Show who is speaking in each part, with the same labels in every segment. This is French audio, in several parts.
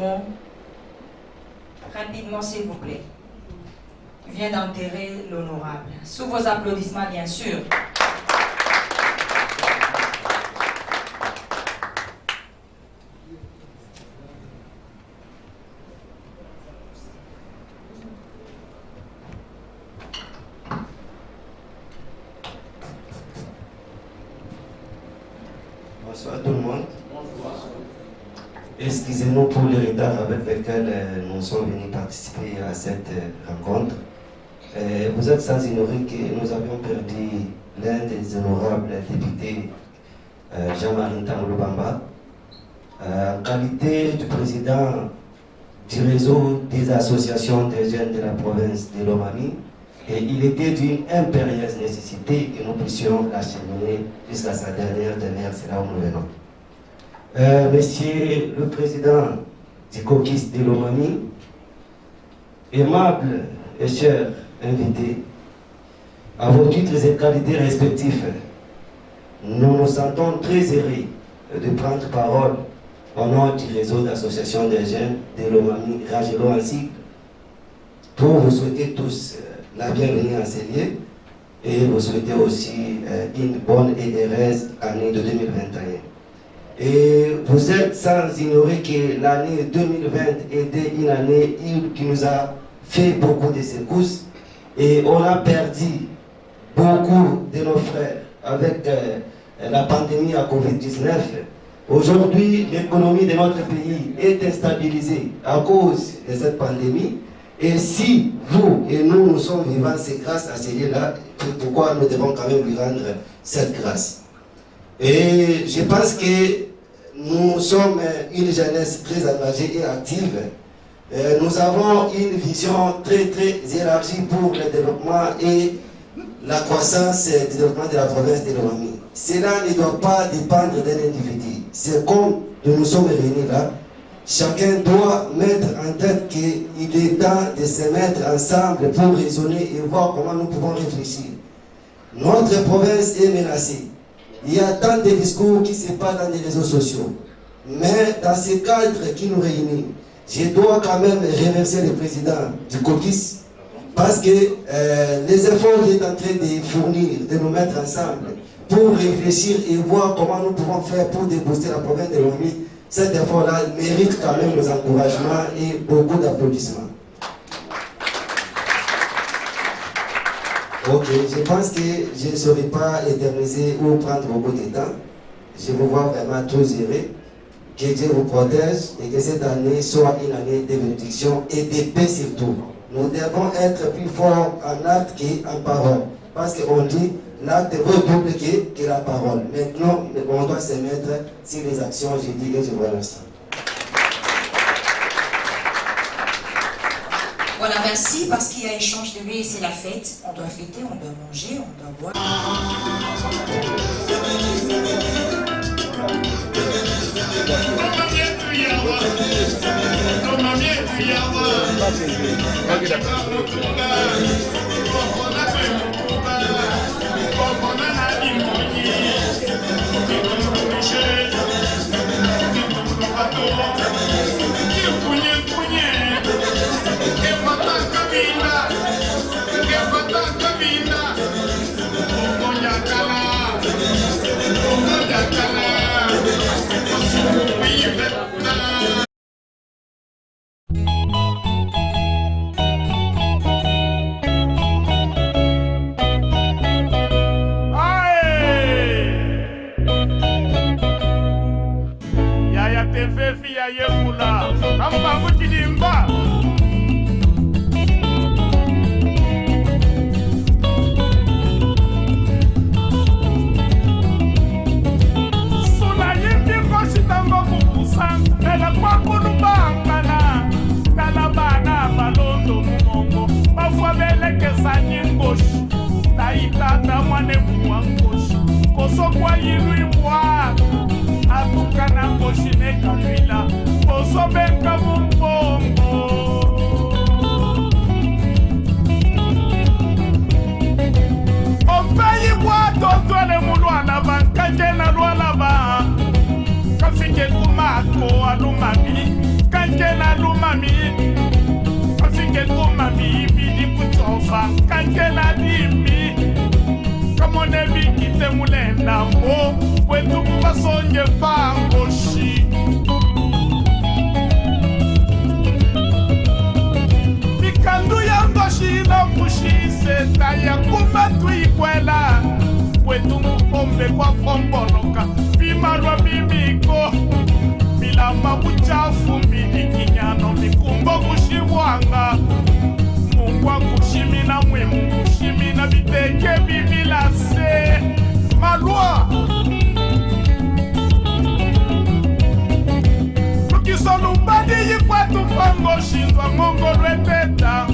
Speaker 1: Momo, rapidement s'il vous plaît, vient d'enterrer l'honorable. Sous vos applaudissements, bien sûr.
Speaker 2: Bonsoir tout le monde. Excusez-nous pour le retard avec lequel nous sommes venus participer à cette rencontre. Vous êtes sans ignorer que nous avions perdu l'un des honorables députés, Jean-Marie Ntamolo Bamba, en qualité du président du réseau des associations des jeunes de la province de Lomami. Et il était d'une impérieuse nécessité que nous puissions l'acheminer jusqu'à sa dernière demeure, c'est là où nous venons. Monsieur le président du caucus de Lomami, aimable et cher invité, à vos titres et qualités respectifs, nous nous sentons très heureux de prendre parole au nom du réseau d'associations des jeunes de Lomami, Ragelo ainsi, pour vous souhaiter tous la bienvenue à ces lieux et vous souhaiter aussi une bonne et heureuse année de 2021. Et vous êtes sans ignorer que l'année 2020 était une année qui nous a fait beaucoup de secousses et on a perdu beaucoup de nos frères avec la pandémie à Covid-19. Aujourd'hui, l'économie de notre pays est instabilisée à cause de cette pandémie. Et si vous et nous sommes vivants, c'est grâce à ces lieux-là, pourquoi nous devons quand même lui rendre cette grâce. Et je pense que nous sommes une jeunesse très engagée et active. Nous avons une vision très élargie pour le développement et la croissance du développement de la province de Lomami. Cela ne doit pas dépendre d'un individu. C'est comme nous nous sommes réunis là. Chacun doit mettre en tête qu'il est temps de se mettre ensemble pour raisonner et voir comment nous pouvons réfléchir. Notre province est menacée. Il y a tant de discours qui se passent dans les réseaux sociaux. Mais dans ce cadre qui nous réunit, je dois quand même remercier le président du caucus parce que les efforts qu'il est en train de fournir, de nous mettre ensemble pour réfléchir et voir comment nous pouvons faire pour débooster la province de Lomami. Cet effort-là mérite quand même nos encouragements et beaucoup d'applaudissements. Ok, je pense que je ne saurais pas éterniser ou prendre beaucoup de temps. Je vous vois vraiment tous heureux. Que Dieu vous protège et que cette année soit une année de bénédiction et de paix surtout. Nous devons être plus forts en acte qu'en parole. Parce qu'on dit l'acte redouble que la parole. Maintenant, on doit se mettre sur les actions, je dis et je vous remercie.
Speaker 1: Voilà, merci, parce qu'il y a échange de vie, c'est la fête. On doit fêter, on doit manger, on doit boire.
Speaker 3: Kanje mami afike ko mami bidi kutofa kankela dimi kamone bikite mulenda mo kwetu kubasonye pangoshi mikandu ya ngoshi na pushise taya kumatu ikwela kwetu mupombe kwa fomboloka bimarwa bibiko milamba buchafu midikinyano mikumbo kushibwanga mungwa kushimina mwimu kushimina biteke bibilase malwa tukisolumbadi yikwatu mpango shindwa ngongo lweteta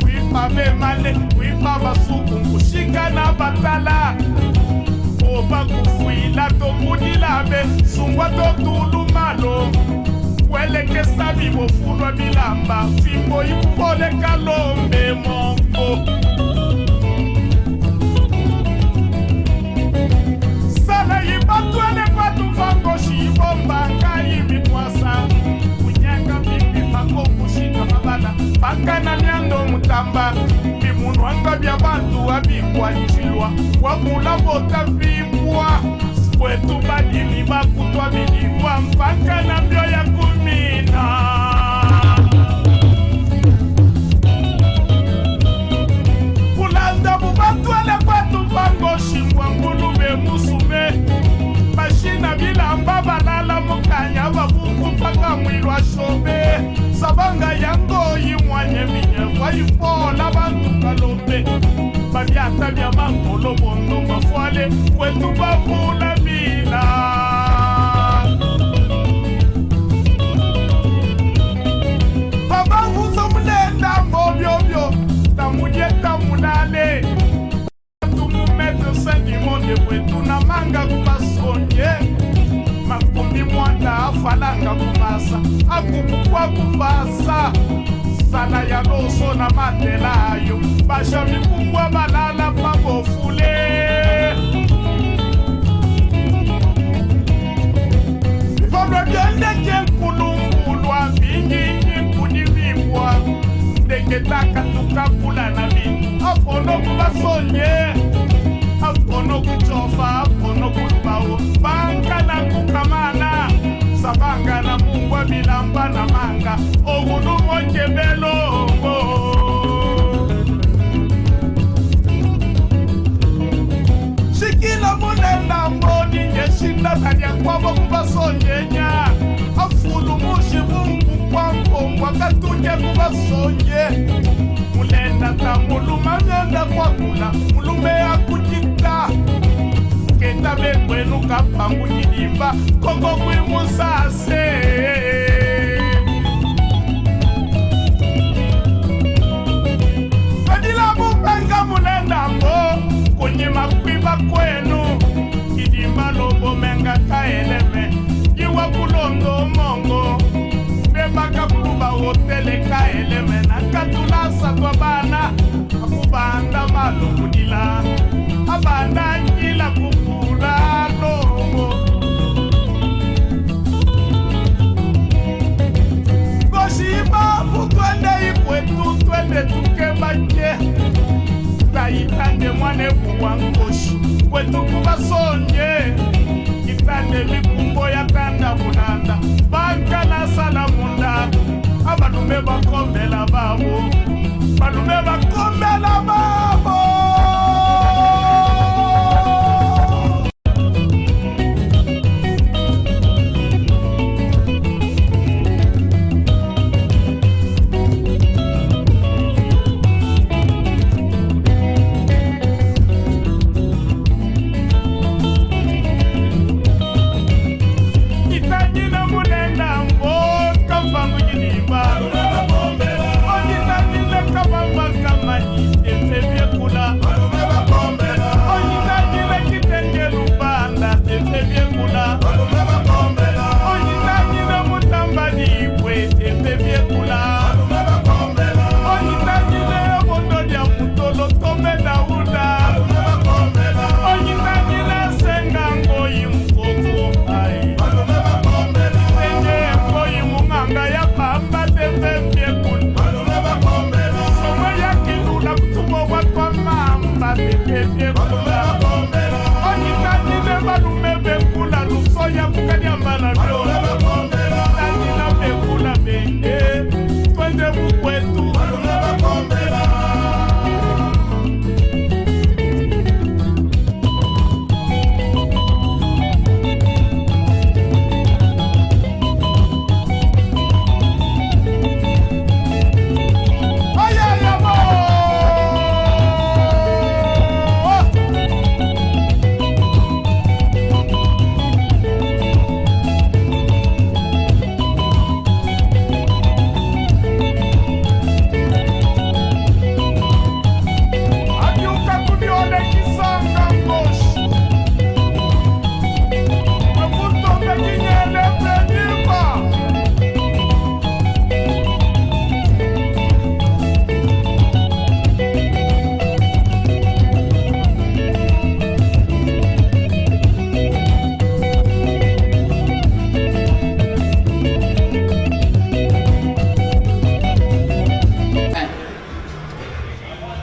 Speaker 3: wipa memale wipa basuku kushika na batala oba kufuila tokudilabe sungwa totulumalo weleke sabi bofulwa bilamba fimbo ikupole kalombe mongo sala yibatwele patuvango shibomba kayibitwasa kunyanga bibipako kushika mabala bakana myando mutamba bimunwanga bya bantu abikwanchilwa wamula bota bibwa kwetu badili bakutwa bilibwa mpaka na mbyo ya kumina kulanda bubatwele kwetu pango shingwa ngulube musume mashina bilamba balala mukanya babuku mpaka mwilwa shobe sabanga yango yimwanye minyevwa yipola bantu kalombe babyata bya mangolo bondo mafwale kwetu babula bila babanguza mulenda mbobyobyo tamudye tamulale tumumete sendimonde kwetu na manga kubasonye makumi mwanda afalanga kumasa akupukwa kubasa sala ya loso na matelayo basha mikungwa balala pabofule viboblo byondeke nkulumbulwa binyinyi kudibibwa ndeketaka tukakula na bintu apono kubasonye apono kuchofa apono kulubawo banka na kukamana sabanga na mungwa bilamba na manga ogulumo kebelongo shikila munenda mboni nyeshinda tanya kwabo kubasonyenya afulu mushi mungu kwa mpongwa katuke kubasonye mulenda tamuluma myanda kwa kula mulume akujita keta bekwenu kapangu jidimba koko kwimusase fadila bupenga mulenda mbo kunyima kwiba kwenu jidimba lobo menga kaeleme jiwa kulondo mongo bebaka kuluba hotele kaeleme na katulasa kwa bana akubanda malukudila abanda njila kukula lomo goshiba kutwende ikwetu twende tukebaje taitange mwane kuwangoshi kwetu kubasonye kitande mikumbo ya tanda munanda banka na sala munda abalume bakombela babo balume bakombela babo itanyina munenda mboka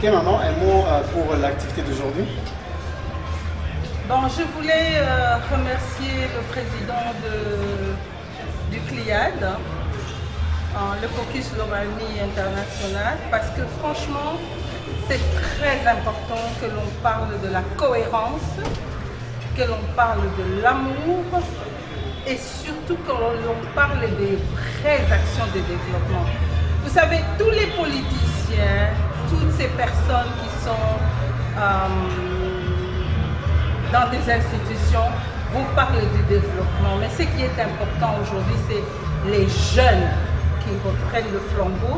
Speaker 4: Ok maman, un mot pour l'activité d'aujourd'hui.
Speaker 5: Bon, je voulais remercier le président du CLIAD, le Caucus Lomami International, parce que franchement, c'est très important que l'on parle de la cohérence, que l'on parle de l'amour et surtout que l'on parle des vraies actions de développement. Vous savez, tous les politiciens, toutes ces personnes qui sont dans des institutions vous parlent du développement. Mais ce qui est important aujourd'hui, c'est les jeunes qui reprennent le flambeau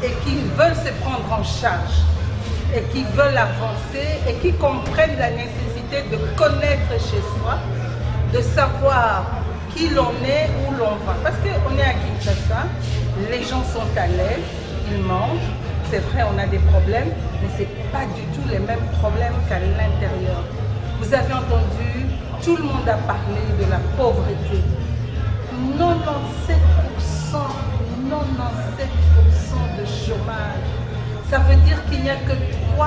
Speaker 5: et qui veulent se prendre en charge et qui veulent avancer et qui comprennent la nécessité de connaître chez soi, de savoir qui l'on est, où l'on va. Parce qu'on est à Kinshasa, les gens sont à l'aise, ils mangent, c'est vrai on a des problèmes, mais ce n'est pas du tout les mêmes problèmes qu'à l'intérieur. Vous avez entendu, tout le monde a parlé de la pauvreté. 97% de chômage. Ça veut dire qu'il n'y a que 3%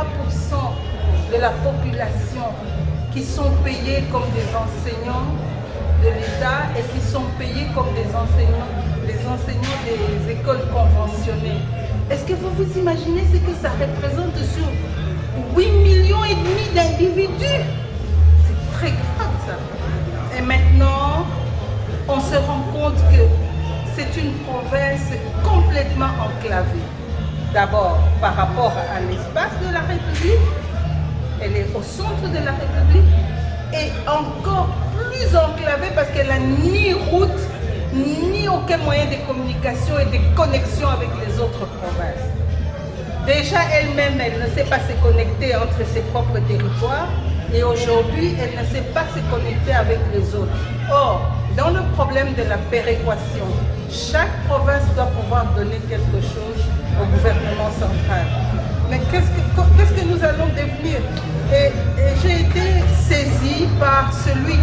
Speaker 5: de la population qui sont payés comme des enseignants de l'État et qui sont payés comme des enseignants des écoles conventionnées. Est-ce que vous vous imaginez ce que ça représente sur 8,5 millions d'individus? C'est très grave ça. Et maintenant, on se rend compte que c'est une province complètement enclavée. D'abord, par rapport à l'espace de la République, elle est au centre de la République et encore plus enclavée parce qu'elle n'a ni route, ni aucun moyen de communication et de connexion avec les autres provinces. Déjà elle-même, elle ne sait pas se connecter entre ses propres territoires et aujourd'hui, elle ne sait pas se connecter avec les autres. Or, dans le problème de la péréquation, chaque province doit pouvoir donner quelque chose au gouvernement central. Mais qu'est-ce que nous allons devenir? Et j'ai été saisie par celui,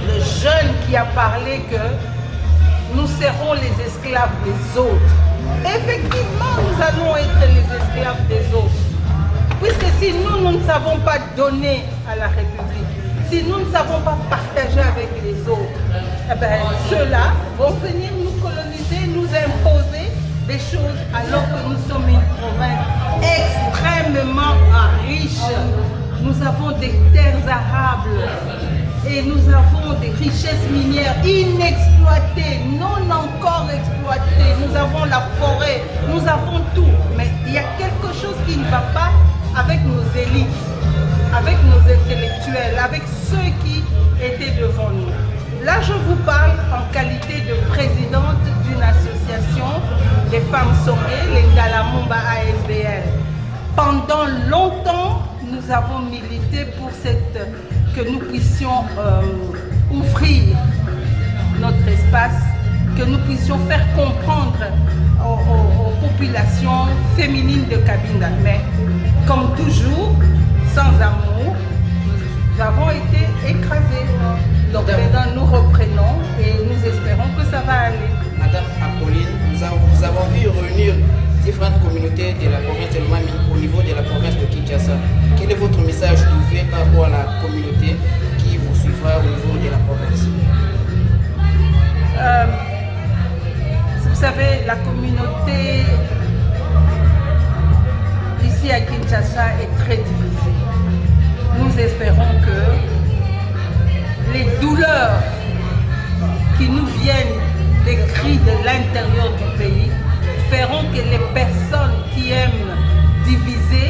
Speaker 5: le jeune qui a parlé que nous serons les esclaves des autres. Effectivement, nous allons être les esclaves des autres. Puisque si nous ne savons pas donner à la République, si nous ne savons pas partager avec les autres, eh bien, ceux-là vont venir nous coloniser, nous imposer des choses alors que nous sommes une province extrêmement riche. Nous avons des terres arables et nous avons des richesses minières inexploitées, non encore exploitées. Nous avons la forêt, nous avons tout. Mais il y a quelque chose qui ne va pas avec nos élites, avec nos intellectuels, avec ceux qui étaient devant nous. Là, je vous parle en qualité de présidente d'une association des femmes sommées, les Ngalamumba ASBL. Pendant longtemps, nous avons milité pour que nous puissions ouvrir notre espace, que nous puissions faire comprendre aux populations féminines de Cabinda. Mais comme toujours, sans amour, nous avons été écrasés. Donc maintenant nous reprenons et nous espérons que ça va aller.
Speaker 6: Madame Apolline, nous avons vu réunir différentes communautés de la province de Lomami au niveau de la province de Kinshasa. Quel est votre message ouvert par rapport à la communauté qui vous suivra au niveau de la province?
Speaker 5: Vous savez, la communauté ici à Kinshasa est très divisée. Nous espérons que les douleurs qui nous viennent des cris de l'intérieur du pays feront que les personnes qui aiment diviser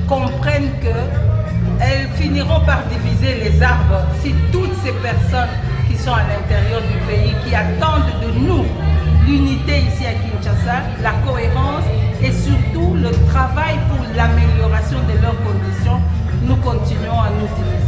Speaker 5: comprennent qu'elles finiront par diviser les arbres si toutes ces personnes qui sont à l'intérieur du pays, qui attendent de nous l'unité ici à Kinshasa, la cohérence et surtout le travail pour l'amélioration de leurs conditions, nous continuons à nous diviser.